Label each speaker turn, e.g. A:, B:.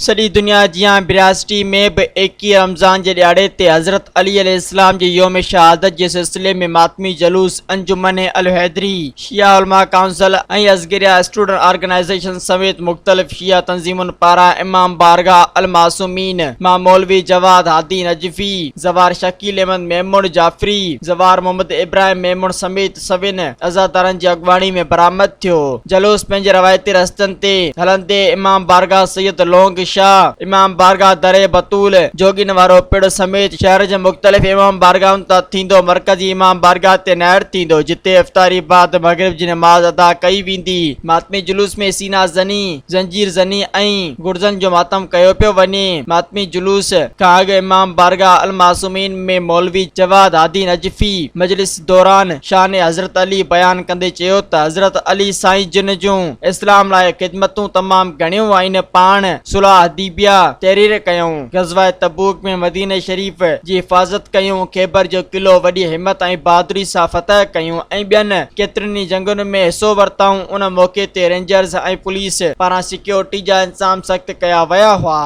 A: सॼी दुनिया जियां बिरासती में भी 21 रमज़ान के ॾियारे ते हज़रत अली अलैहिस्सलाम के योम शहादत के सिलसिले में मातमी जलूस अंजुमन अल हैदरी, शिया उलमा काउंसिल ऐं असगरिया स्टूडेंट ऑर्गेनाइजेशन समेत मुख्तलिफ शिया तंजीमुन पारां इमाम बारगाह अल मासूमीन मां मौलवी जवाद हादी नजफी, जवार शकील अहमद मेमून जाफरी, जवार मोहम्मद इब्राहिम मेमून समेत सभिन अज़ादारनि जी अॻवानी में बरामद थियो। जलूस पंहिंजे रवायती रस्तनि ते हलंदे इमाम बारगाह सैयद लोंग शाह, इमाम बारगाह दरे बतूल, जोगिन वारो पिड़ समेत शहर जे मुख्तलिफ इमाम बारगाहुनि तां थींदो। मरकजी इमाम बारगाह ते नायर थींदो, जिते इफ्तारी बाद मगरिब जी नमाज अदा कई वेंदी। मातमी जुलूस में सीना ज़नी, जंजीर ज़नी ऐं गुर्जन जो मातम कयो पियो वञे। मातमी जुलूस खां अॻु इमाम बारगाह अल मासूमीन में मौलवी जवाद हादी नजफी मजलिस दौरान शान हज़रत अली बयान कंदे चयो त हज़रत अली साईं जिन जूं इस्लाम लाइ ख़िदमतूं तमाम घणियूं आहिनि, पाण सुलह हदीबिया तहरीर कयूं, गज़वा तबूक में मदीने शरीफ जी हिफ़ाज़त कयूं, खैबर जो किलो वॾी हिम्मत ऐं बहादुरी सां फतह कयूं ऐं ॿियनि केतिरनि जंगुनि में हिसो वरिताऊं। उन मौक़े ते रेंजर्स ऐं पुलिस पारां सिक्योरिटी जा इंतज़ाम सख़्त कया विया हुआ।